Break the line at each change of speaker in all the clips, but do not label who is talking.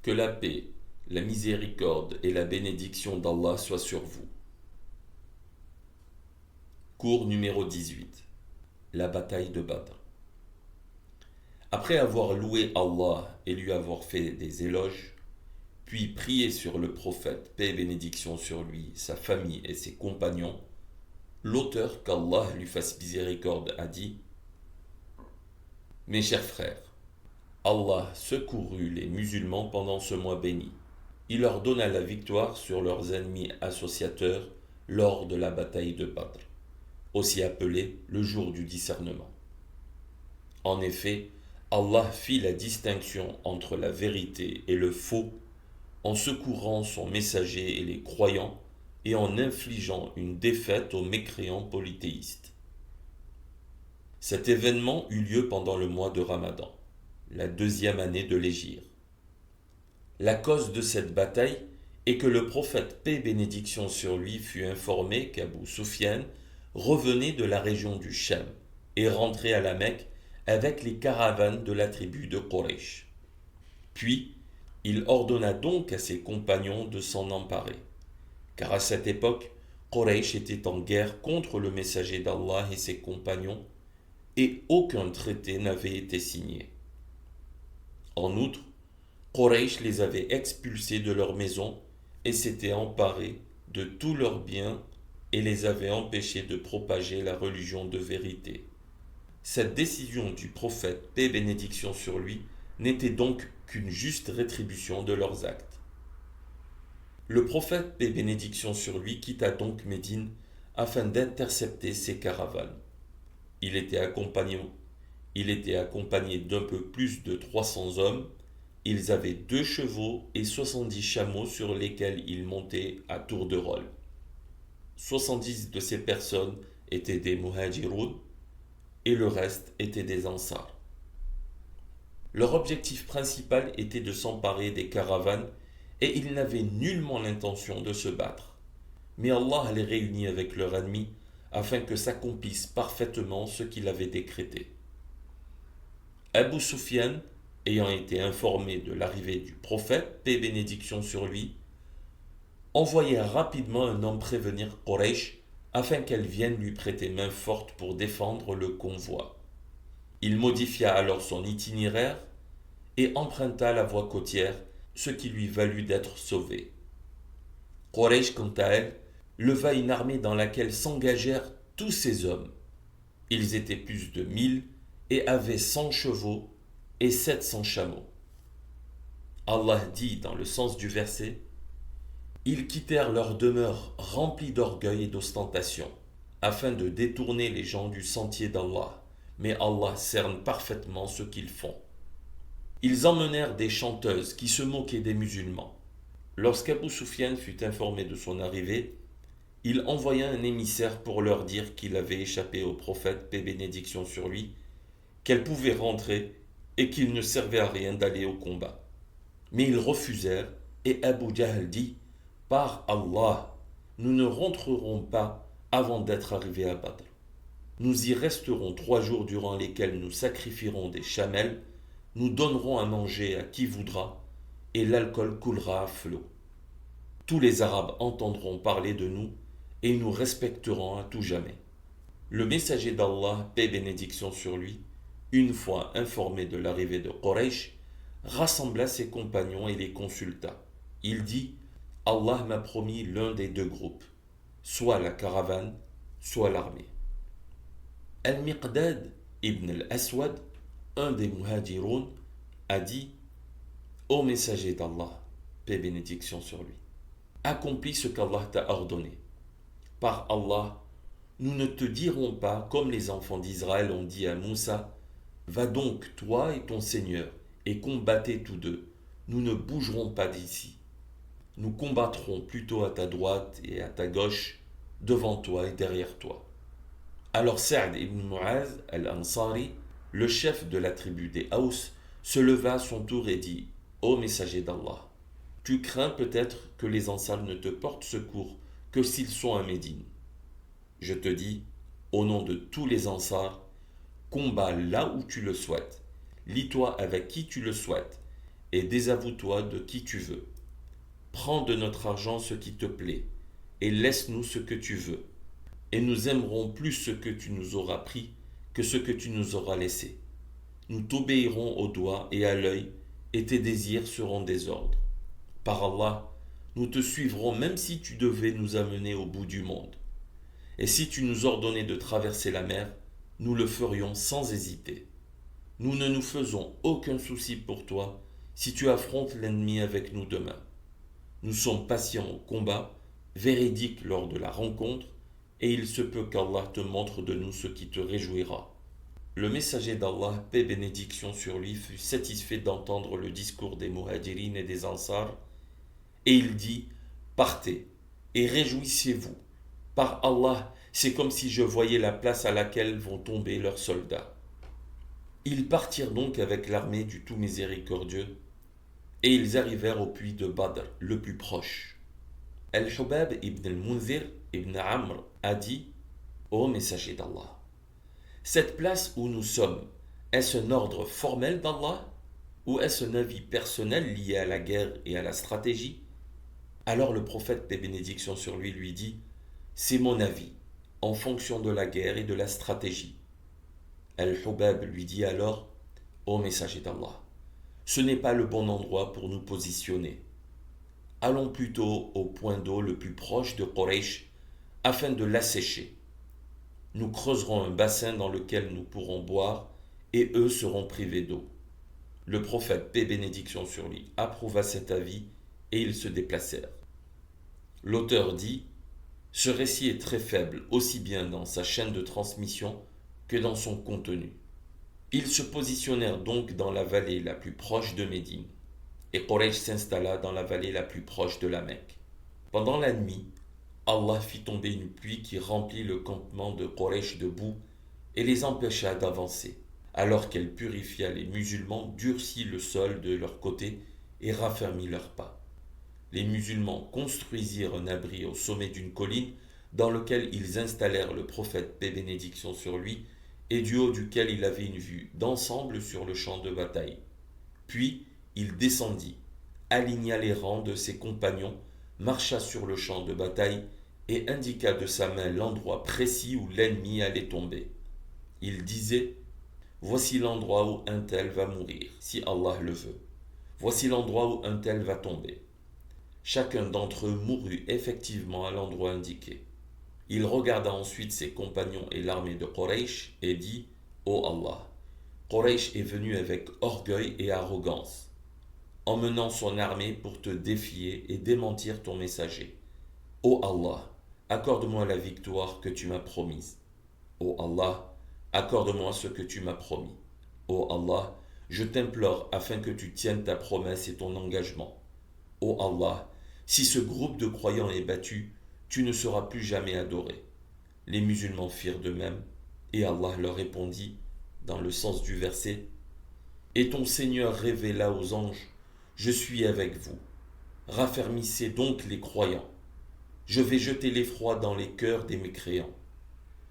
Que la paix, la miséricorde et la bénédiction d'Allah soient sur vous. Cours numéro 18. La bataille de Badr. Après avoir loué Allah et lui avoir fait des éloges, puis prié sur le prophète, paix et bénédiction sur lui, sa famille et ses compagnons, l'auteur, qu'Allah lui fasse miséricorde, a dit: Mes chers frères, Allah secourut les musulmans pendant ce mois béni. Il leur donna la victoire sur leurs ennemis associateurs lors de la bataille de Badr, aussi appelée le jour du discernement. En effet, Allah fit la distinction entre la vérité et le faux en secourant son messager et les croyants et en infligeant une défaite aux mécréants polythéistes. Cet événement eut lieu pendant le mois de Ramadan, la 2e année de l'Hégire. La cause de cette bataille est que le prophète, paix et bénédiction sur lui, fut informé qu'Abu Sufyan revenait de la région du Cham et rentrait à la Mecque avec les caravanes de la tribu de Quraysh. Puis, il ordonna donc à ses compagnons de s'en emparer, car à cette époque, Quraysh était en guerre contre le messager d'Allah et ses compagnons, et aucun traité n'avait été signé. En outre, Quraysh les avait expulsés de leur maison et s'était emparé de tous leurs biens et les avait empêchés de propager la religion de vérité. Cette décision du prophète, paix et bénédiction sur lui, n'était donc qu'une juste rétribution de leurs actes. Le prophète, paix et bénédiction sur lui, quitta donc Médine afin d'intercepter ces caravanes. Il était accompagné d'un peu plus de 300 hommes. Ils avaient 2 chevaux et 70 chameaux sur lesquels ils montaient à tour de rôle. 70 de ces personnes étaient des muhajiroun et le reste étaient des ansars. Leur objectif principal était de s'emparer des caravanes et ils n'avaient nullement l'intention de se battre. Mais Allah les réunit avec leur ennemi afin que s'accomplisse parfaitement ce qu'il avait décrété. Abu Sufyan, ayant été informé de l'arrivée du prophète, paix et bénédiction sur lui, envoya rapidement un homme prévenir Quraysh afin qu'elle vienne lui prêter main forte pour défendre le convoi. Il modifia alors son itinéraire et emprunta la voie côtière, ce qui lui valut d'être sauvé. Quraysh, quant à elle, leva une armée dans laquelle s'engagèrent tous ses hommes. Ils étaient plus de 1000 et avaient 100 chevaux et 700 chameaux. Allah dit dans le sens du verset: Ils quittèrent leur demeure remplie d'orgueil et d'ostentation, afin de détourner les gens du sentier d'Allah, mais Allah cerne parfaitement ce qu'ils font. Ils emmenèrent des chanteuses qui se moquaient des musulmans. Lorsqu'Abu Sufyan fut informé de son arrivée, il envoya un émissaire pour leur dire qu'il avait échappé au prophète, paix et bénédiction sur lui, qu'elle pouvait rentrer et qu'il ne servait à rien d'aller au combat. Mais ils refusèrent et Abu Jahl dit: Par Allah, nous ne rentrerons pas avant d'être arrivés à Badr. Nous y resterons 3 jours durant lesquels nous sacrifierons des chamelles, nous donnerons à manger à qui voudra et l'alcool coulera à flot. Tous les Arabes entendront parler de nous et nous respecterons à tout jamais. Le messager d'Allah, paix et bénédiction sur lui, une fois informé de l'arrivée de Quraysh, rassembla ses compagnons et les consulta. Il dit: Allah m'a promis l'un des 2 groupes, soit la caravane, soit l'armée. Al-Miqdad ibn al-Aswad, un des muhajiroun, a dit: Ô messager d'Allah, paix et bénédiction sur lui, accomplis ce qu'Allah t'a ordonné. Par Allah, nous ne te dirons pas comme les enfants d'Israël ont dit à Moussa: Va donc, toi et ton Seigneur, et combattez tous deux. Nous ne bougerons pas d'ici. Nous combattrons plutôt à ta droite et à ta gauche, devant toi et derrière toi. Alors Sa'd ibn Mu'az al-Ansari, le chef de la tribu des Haus, se leva à son tour et dit: Ô messager d'Allah, tu crains peut-être que les Ansars ne te portent secours que s'ils sont à Médine. Je te dis, au nom de tous les Ansars, combats là où tu le souhaites, lie-toi avec qui tu le souhaites, et désavoue-toi de qui tu veux. Prends de notre argent ce qui te plaît, et laisse-nous ce que tu veux. Et nous aimerons plus ce que tu nous auras pris que ce que tu nous auras laissé. Nous t'obéirons au doigt et à l'œil, et tes désirs seront désordres. Par Allah, nous te suivrons même si tu devais nous amener au bout du monde. Et si tu nous ordonnais de traverser la mer, nous le ferions sans hésiter. Nous ne nous faisons aucun souci pour toi si tu affrontes l'ennemi avec nous demain. Nous sommes patients au combat, véridiques lors de la rencontre, et il se peut qu'Allah te montre de nous ce qui te réjouira. Le messager d'Allah, paix et bénédiction sur lui, fut satisfait d'entendre le discours des Muhajirines et des Ansar, et il dit, partez et réjouissez-vous. Par Allah, c'est comme si je voyais la place à laquelle vont tomber leurs soldats. Ils partirent donc avec l'armée du tout miséricordieux, et ils arrivèrent au puits de Badr, le plus proche. Al-Hubab ibn al-Munzir ibn Amr a dit, ô messager d'Allah, cette place où nous sommes, est-ce un ordre formel d'Allah ou est-ce un avis personnel lié à la guerre et à la stratégie? Alors le prophète, paix et bénédiction sur lui dit, c'est mon avis, en fonction de la guerre et de la stratégie. Al-Hubab lui dit alors, ô messager d'Allah, ce n'est pas le bon endroit pour nous positionner. Allons plutôt au point d'eau le plus proche de Quraysh afin de l'assécher. Nous creuserons un bassin dans lequel nous pourrons boire et eux seront privés d'eau. Le prophète, paix et bénédiction sur lui, approuva cet avis et ils se déplacèrent. L'auteur dit, ce récit est très faible, aussi bien dans sa chaîne de transmission que dans son contenu. Ils se positionnèrent donc dans la vallée la plus proche de Médine, et Quraysh s'installa dans la vallée la plus proche de la Mecque. Pendant la nuit, Allah fit tomber une pluie qui remplit le campement de Quraysh de boue et les empêcha d'avancer. Alors qu'elle purifia les musulmans, durcit le sol de leur côté et raffermit leurs pas. Les musulmans construisirent un abri au sommet d'une colline dans lequel ils installèrent le prophète, paix et bénédiction sur lui, et du haut duquel il avait une vue d'ensemble sur le champ de bataille. Puis il descendit, aligna les rangs de ses compagnons, marcha sur le champ de bataille et indiqua de sa main l'endroit précis où l'ennemi allait tomber. Il disait, voici l'endroit où un tel va mourir, si Allah le veut. Voici l'endroit où un tel va tomber. Chacun d'entre eux mourut effectivement à l'endroit indiqué. Il regarda ensuite ses compagnons et l'armée de Quraysh et dit, ô Allah, Quraysh est venu avec orgueil et arrogance, emmenant son armée pour te défier et démentir ton messager. Ô Allah, accorde-moi la victoire que tu m'as promise. Ô Allah, accorde-moi ce que tu m'as promis. Ô Allah, je t'implore afin que tu tiennes ta promesse et ton engagement. Ô Allah, si ce groupe de croyants est battu, tu ne seras plus jamais adoré. Les musulmans firent de même, et Allah leur répondit, dans le sens du verset, et ton Seigneur révéla aux anges, je suis avec vous. Raffermissez donc les croyants. Je vais jeter l'effroi dans les cœurs des mécréants.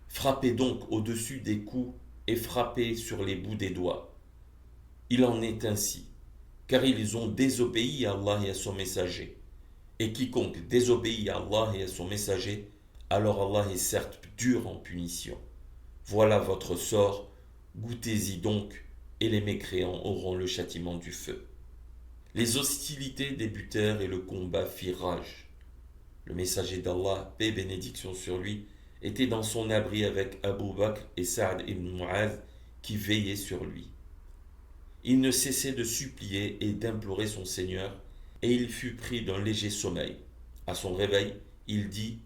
Frappez donc au-dessus des coups et frappez sur les bouts des doigts. Il en est ainsi, car ils ont désobéi à Allah et à son messager. Et quiconque désobéit à Allah et à son messager, alors Allah est certes dur en punition. Voilà votre sort, goûtez-y donc, et les mécréants auront le châtiment du feu. Les hostilités débutèrent et le combat fit rage. Le messager d'Allah, paix et bénédiction sur lui, était dans son abri avec Abu Bakr et Saad ibn Mu'adh qui veillaient sur lui. Il ne cessait de supplier et d'implorer son Seigneur, et il fut pris d'un léger sommeil. À son réveil, il dit,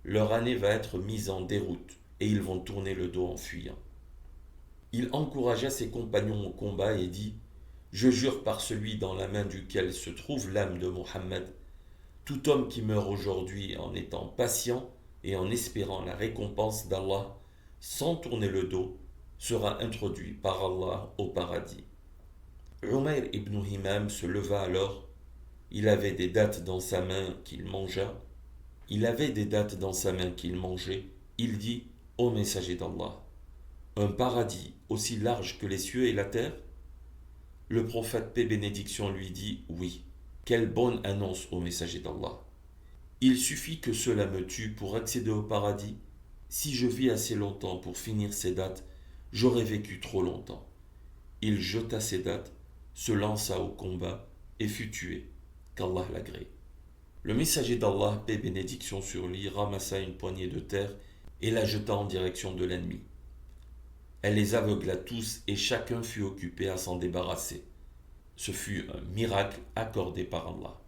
leur année va être mise en déroute, et ils vont tourner le dos en fuyant. Il encouragea ses compagnons au combat et dit, je jure par celui dans la main duquel se trouve l'âme de Mohammed, tout homme qui meurt aujourd'hui en étant patient et en espérant la récompense d'Allah, sans tourner le dos, sera introduit par Allah au paradis. Umayr ibn Himam se leva alors. Il avait des dattes dans sa main qu'il mangea. Il dit, ô messager d'Allah, un paradis aussi large que les cieux et la terre? Le prophète, paix et bénédiction, lui dit « Oui, quelle bonne annonce au messager d'Allah. Il suffit que cela me tue pour accéder au paradis. Si je vis assez longtemps pour finir ces dates, j'aurais vécu trop longtemps. » Il jeta ses dates, se lança au combat et fut tué, qu'Allah l'agrée. Le messager d'Allah, paix et bénédiction sur lui, ramassa une poignée de terre et la jeta en direction de l'ennemi. Elle les aveugla tous et chacun fut occupé à s'en débarrasser. Ce fut un miracle accordé par Allah.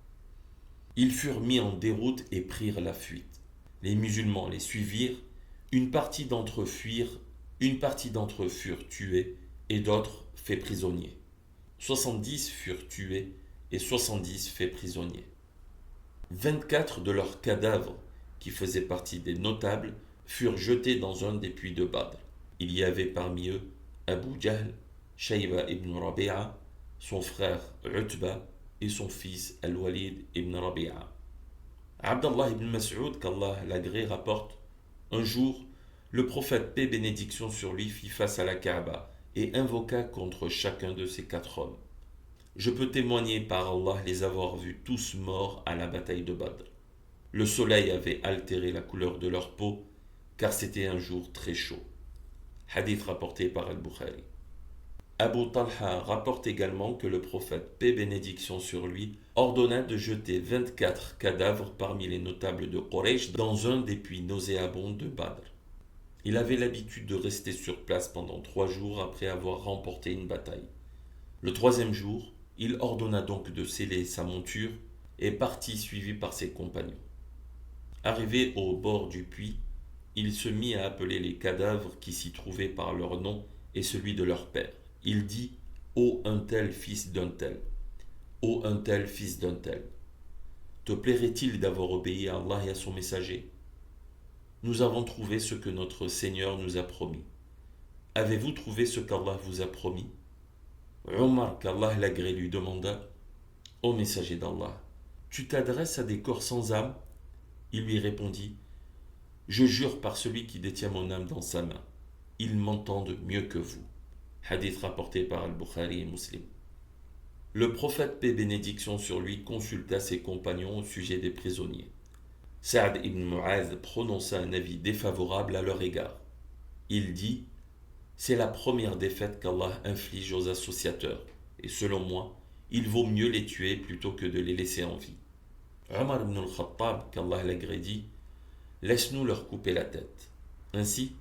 Ils furent mis en déroute et prirent la fuite. Les musulmans les suivirent, une partie d'entre eux furent tués et d'autres faits prisonniers. 70 furent tués et 70 faits prisonniers. 24 de leurs cadavres, qui faisaient partie des notables, furent jetés dans un des puits de Badr. Il y avait parmi eux Abu Jahl, Shayba ibn Rabi'a, son frère Utba et son fils Al-Walid ibn Rabi'a. Abdallah ibn Mas'ud, qu'Allah l'agrée, rapporte: un jour, le prophète, paix et bénédiction sur lui, fit face à la Kaaba et invoqua contre chacun de ces 4 hommes. Je peux témoigner par Allah les avoir vus tous morts à la bataille de Badr. Le soleil avait altéré la couleur de leur peau, car c'était un jour très chaud. Hadith rapporté par Al-Bukhari. Abu Talha rapporte également que le prophète, paix et bénédiction sur lui, ordonna de jeter 24 cadavres parmi les notables de Quraysh dans un des puits nauséabonds de Badr. Il avait l'habitude de rester sur place pendant 3 jours après avoir remporté une bataille. Le 3e jour, il ordonna donc de sceller sa monture et partit suivi par ses compagnons. Arrivé au bord du puits, il se mit à appeler les cadavres qui s'y trouvaient par leur nom et celui de leur père. Il dit: ô un tel fils d'un tel, ô un tel fils d'un tel, te plairait-il d'avoir obéi à Allah et à son messager? Nous avons trouvé ce que notre Seigneur nous a promis. Avez-vous trouvé ce qu'Allah vous a promis? Omar, qu'Allah l'agrée, lui demanda: ô messager d'Allah, tu t'adresses à des corps sans âme? Il lui répondit: je jure par celui qui détient mon âme dans sa main, ils m'entendent mieux que vous. Hadith rapporté par Al-Bukhari et Muslim. Le prophète, paix et bénédiction sur lui, consulta ses compagnons au sujet des prisonniers. Saad ibn Mu'adh prononça un avis défavorable à leur égard. Il dit: c'est la première défaite qu'Allah inflige aux associateurs, et selon moi, il vaut mieux les tuer plutôt que de les laisser en vie. Omar ibn al-Khattab, qu'Allah l'agrée, dit: laisse-nous leur couper la tête. Ainsi,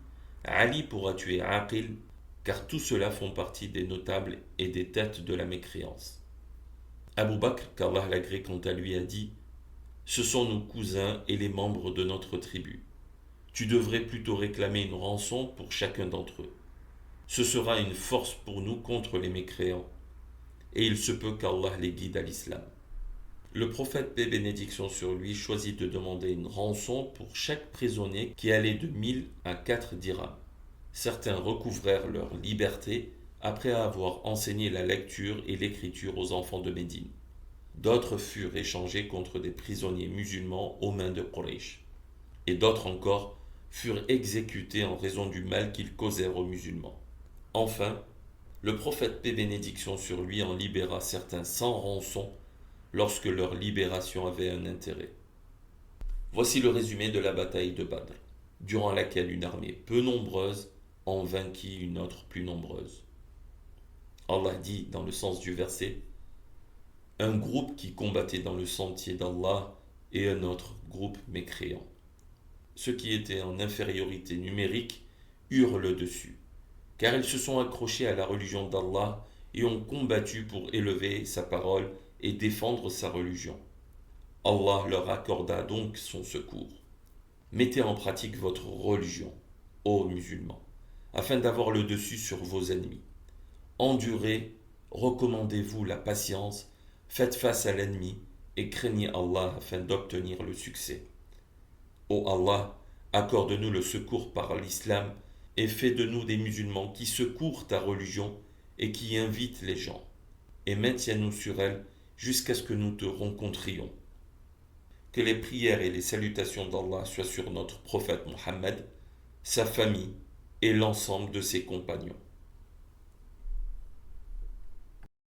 Ali pourra tuer Aqil, car tous ceux-là font partie des notables et des têtes de la mécréance. Abu Bakr, qu'Allah l'agrée, quant à lui, a dit: ce sont nos cousins et les membres de notre tribu. Tu devrais plutôt réclamer une rançon pour chacun d'entre eux. Ce sera une force pour nous contre les mécréants, et il se peut qu'Allah les guide à l'islam. Le prophète, paix et bénédiction sur lui, choisit de demander une rançon pour chaque prisonnier qui allait de 1000 à 4 dirhams. Certains recouvrèrent leur liberté après avoir enseigné la lecture et l'écriture aux enfants de Médine. D'autres furent échangés contre des prisonniers musulmans aux mains de Quraysh. Et d'autres encore furent exécutés en raison du mal qu'ils causèrent aux musulmans. Enfin, le prophète, paix et bénédiction sur lui, en libéra certains sans rançon lorsque leur libération avait un intérêt. Voici le résumé de la bataille de Badr, durant laquelle une armée peu nombreuse en vainquit une autre plus nombreuse. Allah dit dans le sens du verset: un groupe qui combattait dans le sentier d'Allah et un autre groupe mécréant. Ceux qui étaient en infériorité numérique eurent le dessus, car ils se sont accrochés à la religion d'Allah et ont combattu pour élever sa parole et défendre sa religion. Allah leur accorda donc son secours. Mettez en pratique votre religion, ô musulmans, afin d'avoir le dessus sur vos ennemis. Endurez, recommandez-vous la patience, faites face à l'ennemi et craignez Allah afin d'obtenir le succès. Ô Allah, accorde-nous le secours par l'islam et fais de nous des musulmans qui secourent ta religion et qui invitent les gens, et maintiens-nous sur elle jusqu'à ce que nous te rencontrions. Que les prières et les salutations d'Allah soient sur notre prophète Mohammed, sa famille et l'ensemble de ses compagnons.